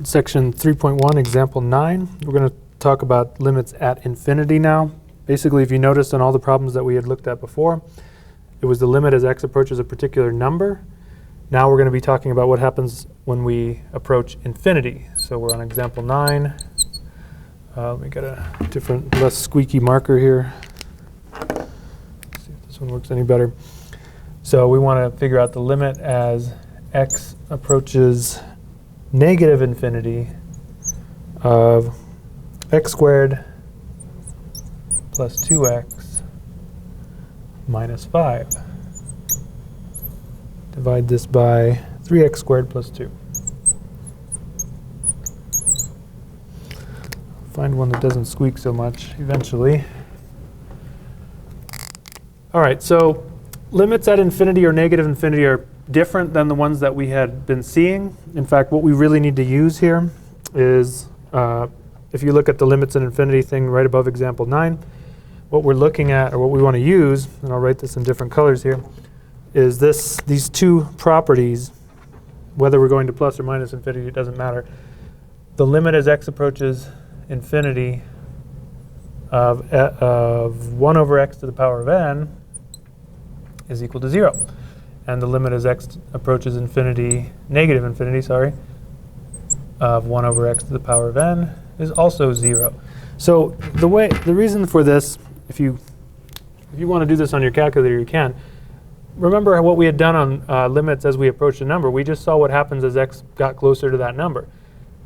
Section 3.1, example 9. We're going to talk about limits at infinity now. Basically, if you noticed on all the problems that we had looked at before, it was the limit as x approaches a particular number. Now we're going to be talking about what happens when we approach infinity. So we're on example 9. Let me get a different, less squeaky marker here. Let's see if this one works any better. So we want to figure out the limit as x approaches negative infinity of x squared plus 2x minus 5. Divide this by 3x squared plus 2. Find one that doesn't squeak so much eventually. All right, so limits at infinity or negative infinity are different than the ones that we had been seeing. In fact, what we really need to use here is, if you look at the limits at infinity thing right above example 9, what we're looking at, or what we want to use, and I'll write this in different colors here, is these two properties. Whether we're going to plus or minus infinity, it doesn't matter. The limit as x approaches infinity of 1 over x to the power of n is equal to 0. And the limit as x approaches infinity, negative infinity, sorry, of 1 over x to the power of n is also 0. So the reason for this, if you want to do this on your calculator, you can. Remember what we had done on limits as we approached a number. We just saw what happens as x got closer to that number.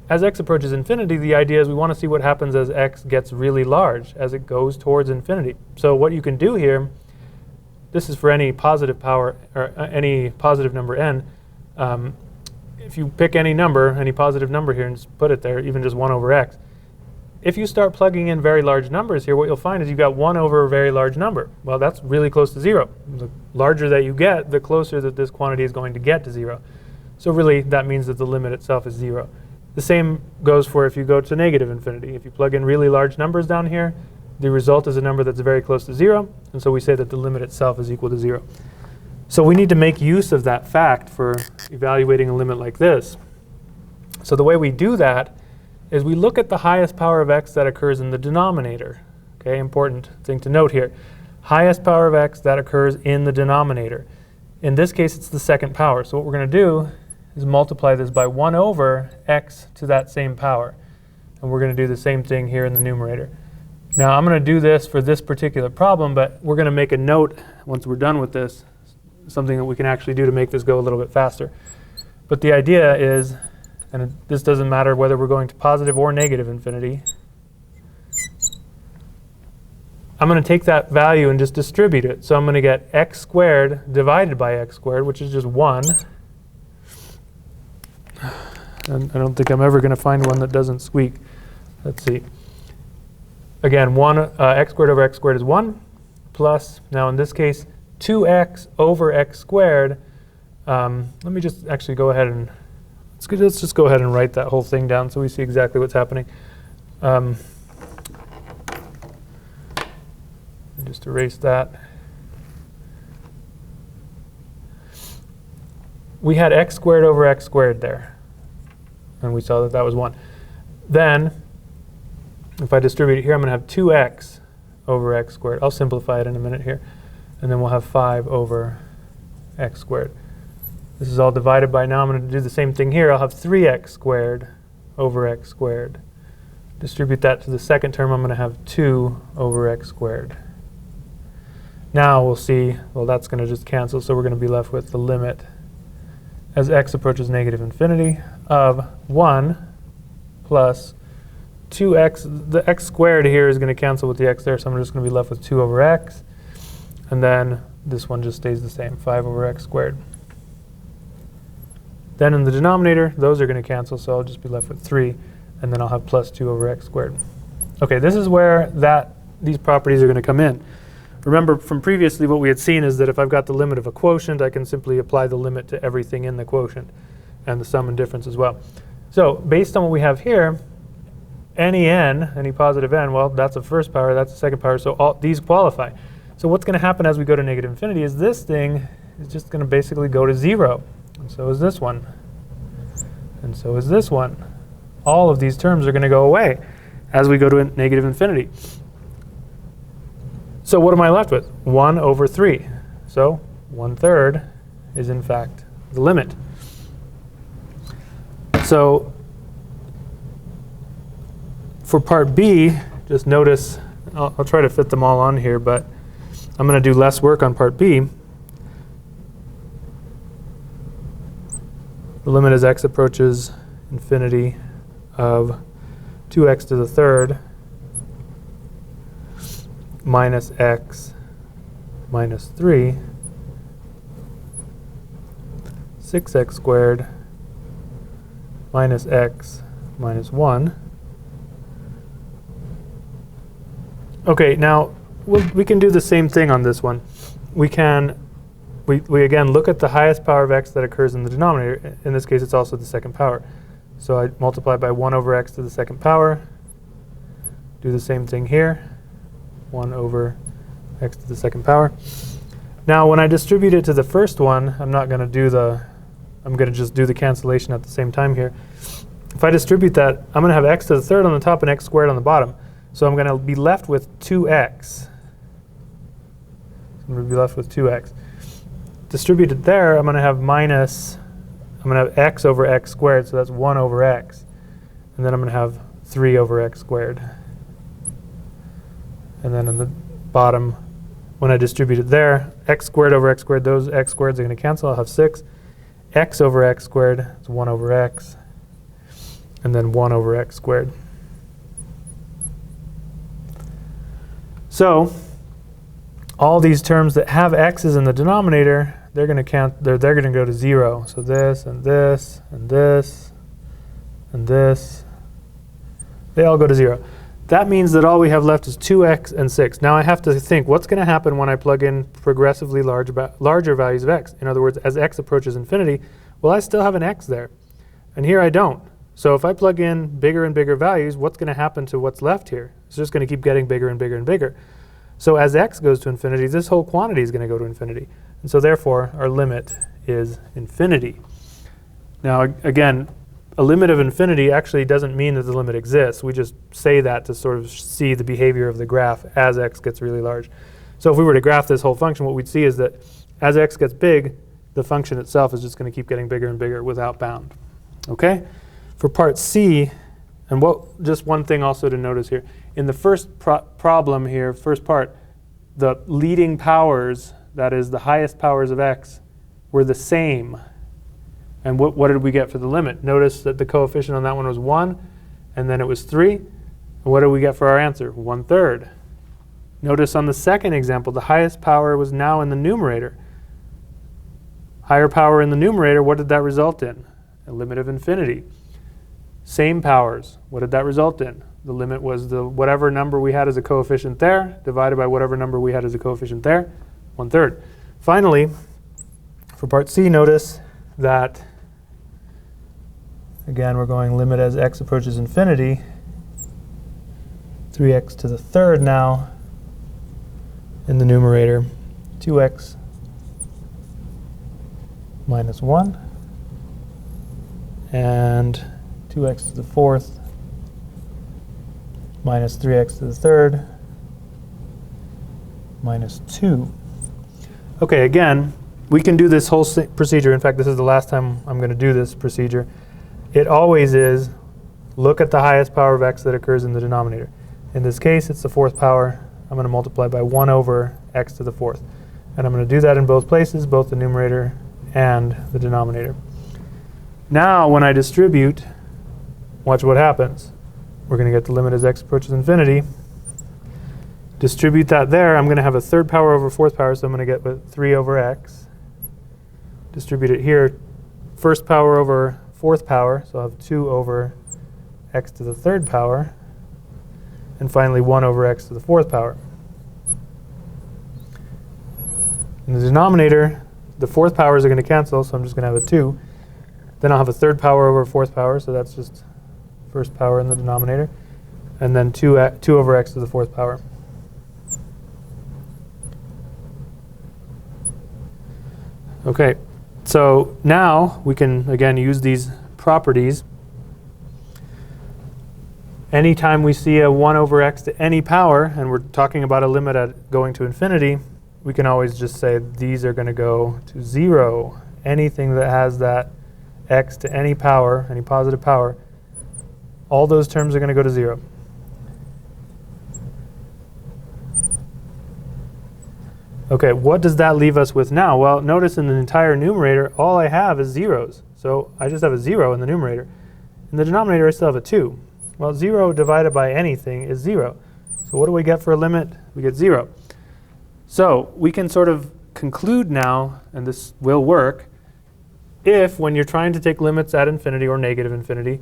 As x approaches infinity, the idea is we want to see what happens as x gets really large, as it goes towards infinity. So what you can do here, this is for any positive power, or any positive number n. If you pick any number, any positive number here, and just put it there, even just 1 over x, if you start plugging in very large numbers here, what you'll find is you've got 1 over a very large number. Well, that's really close to 0. The larger that you get, the closer that this quantity is going to get to 0. So really, that means that the limit itself is 0. The same goes for if you go to negative infinity. If you plug in really large numbers down here, the result is a number that's very close to 0, and so we say that the limit itself is equal to 0. So we need to make use of that fact for evaluating a limit like this. So the way we do that is we look at the highest power of x that occurs in the denominator. Okay, important thing to note here. Highest power of x that occurs in the denominator. In this case, it's the second power. So what we're going to do is multiply this by 1 over x to that same power. And we're going to do the same thing here in the numerator. Now, I'm going to do this for this particular problem, but we're going to make a note once we're done with this, something that we can actually do to make this go a little bit faster. But the idea is, and this doesn't matter whether we're going to positive or negative infinity, I'm going to take that value and just distribute it. So I'm going to get x squared divided by x squared, which is just 1. And I don't think I'm ever going to find one that doesn't squeak. Let's see. Again, x squared over x squared is 1, plus, now in this case, 2x over x squared. Let me just actually go ahead and, let's just go ahead and write that whole thing down so we see exactly what's happening. Just erase that. We had x squared over x squared there, and we saw that that was 1. Then, if I distribute it here, I'm going to have 2x over x squared. I'll simplify it in a minute here. And then we'll have 5 over x squared. This is all divided by, now I'm going to do the same thing here. I'll have 3x squared over x squared. Distribute that to the second term, I'm going to have 2 over x squared. Now we'll see, well, that's going to just cancel, so we're going to be left with the limit as x approaches negative infinity of 1 plus 2x, the x squared here is going to cancel with the x there, so I'm just going to be left with 2 over x. And then this one just stays the same, 5 over x squared. Then in the denominator, those are going to cancel, so I'll just be left with 3. And then I'll have plus 2 over x squared. OK, this is where these properties are going to come in. Remember from previously what we had seen is that if I've got the limit of a quotient, I can simply apply the limit to everything in the quotient, and the sum and difference as well. So based on what we have here, any n, any positive n, well, that's a first power, that's a second power, so all these qualify. So what's going to happen as we go to negative infinity is this thing is just going to basically go to 0. And so is this one. And so is this one. all of these terms are going to go away as we go to negative infinity. So what am I left with? 1 over 3. So 1/3 is in fact the limit. So for part B, just notice, I'll try to fit them all on here, but I'm going to do less work on part B. The limit as x approaches infinity of 2x to the third minus x minus 3, 6x squared minus x minus 1. Okay, now we can do the same thing on this one. We again look at the highest power of x that occurs in the denominator. In this case, it's also the second power. So I multiply by 1 over x to the second power. Do the same thing here. 1 over x to the second power. Now, when I distribute it to the first one, I'm going to just do the cancellation at the same time here. If I distribute that, I'm going to have x to the third on the top and x squared on the bottom. So I'm going to be left with 2x. I'm going to be left with 2x. Distributed there, I'm going to have x over x squared, so that's 1 over x. And then I'm going to have 3 over x squared. And then on the bottom, when I distribute it there, x squared over x squared, those x squareds are going to cancel. I'll have 6. X over x squared is 1 over x. And then 1 over x squared. So all these terms that have x's in the denominator, they're going to go to 0. So this and this and this and this, they all go to 0. That means that all we have left is 2x and 6. Now I have to think, what's going to happen when I plug in progressively larger values of x? In other words, as x approaches infinity, well, I still have an x there. And here I don't. So if I plug in bigger and bigger values, what's going to happen to what's left here? It's just going to keep getting bigger and bigger and bigger. So as x goes to infinity, this whole quantity is going to go to infinity. And so therefore, our limit is infinity. Now again, a limit of infinity actually doesn't mean that the limit exists. We just say that to sort of see the behavior of the graph as x gets really large. So if we were to graph this whole function, what we'd see is that as x gets big, the function itself is just going to keep getting bigger and bigger without bound. Okay? For part C, and just one thing also to notice here. In the first problem here, first part, the leading powers, that is the highest powers of x, were the same. And what did we get for the limit? Notice that the coefficient on that one was 1, and then it was 3. And what did we get for our answer? 1/3. Notice on the second example, the highest power was now in the numerator. Higher power in the numerator, what did that result in? A limit of infinity. Same powers, what did that result in? The limit was whatever number we had as a coefficient there, divided by whatever number we had as a coefficient there, 1/3. Finally, for part C, notice that, again, we're going limit as x approaches infinity, 3x to the third now in the numerator, 2x minus 1, and 2x to the fourth minus 3x to the third minus 2. Okay, again, we can do this whole procedure. In fact, this is the last time I'm going to do this procedure. It always is, look at the highest power of x that occurs in the denominator. In this case, it's the fourth power. I'm going to multiply by 1 over x to the fourth. And I'm going to do that in both places, both the numerator and the denominator. Now, when I distribute, watch what happens. We're going to get the limit as x approaches infinity. Distribute that there, I'm going to have a third power over fourth power, so I'm going to get 3 over x. Distribute it here, first power over fourth power, so I'll have 2 over x to the third power. And finally, 1 over x to the fourth power. In the denominator, the fourth powers are going to cancel, so I'm just going to have a 2. Then I'll have a third power over fourth power, so that's just first power in the denominator. And then 2 over x to the fourth power. Okay, so now we can, again, use these properties. Anytime we see a 1 over x to any power, and we're talking about a limit at going to infinity, we can always just say these are going to go to 0. Anything that has that x to any power, any positive power, all those terms are going to go to 0. Okay, what does that leave us with now? Well, notice in the entire numerator, all I have is zeros. So I just have a 0 in the numerator. In the denominator, I still have a 2. Well, 0 divided by anything is 0. So what do we get for a limit? We get 0. So we can sort of conclude now, and this will work, if when you're trying to take limits at infinity or negative infinity,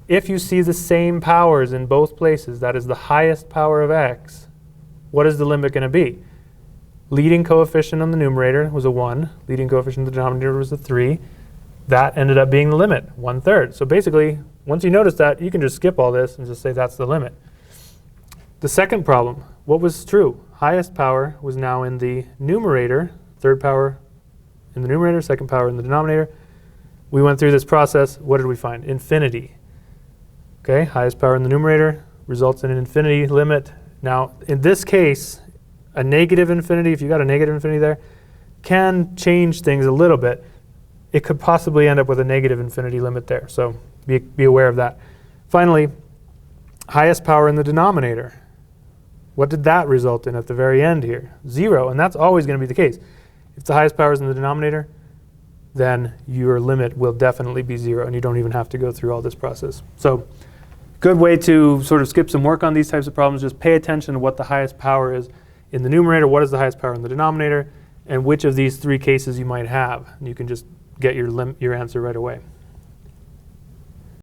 if you see the same powers in both places, that is the highest power of x, what is the limit going to be? Leading coefficient on the numerator was a 1. Leading coefficient on the denominator was a 3. That ended up being the limit, 1/3. So basically, once you notice that, you can just skip all this and just say that's the limit. The second problem, what was true? Highest power was now in the numerator, third power in the numerator, second power in the denominator. We went through this process. What did we find? Infinity. Okay, highest power in the numerator results in an infinity limit. Now, in this case, a negative infinity, if you got a negative infinity there, can change things a little bit. It could possibly end up with a negative infinity limit there. So be aware of that. Finally, highest power in the denominator. What did that result in at the very end here? 0, and that's always going to be the case. If the highest power is in the denominator, then your limit will definitely be 0, and you don't even have to go through all this process. So good way to sort of skip some work on these types of problems. Just pay attention to what the highest power is in the numerator, what is the highest power in the denominator, and which of these 3 cases you might have. And you can just get your answer right away.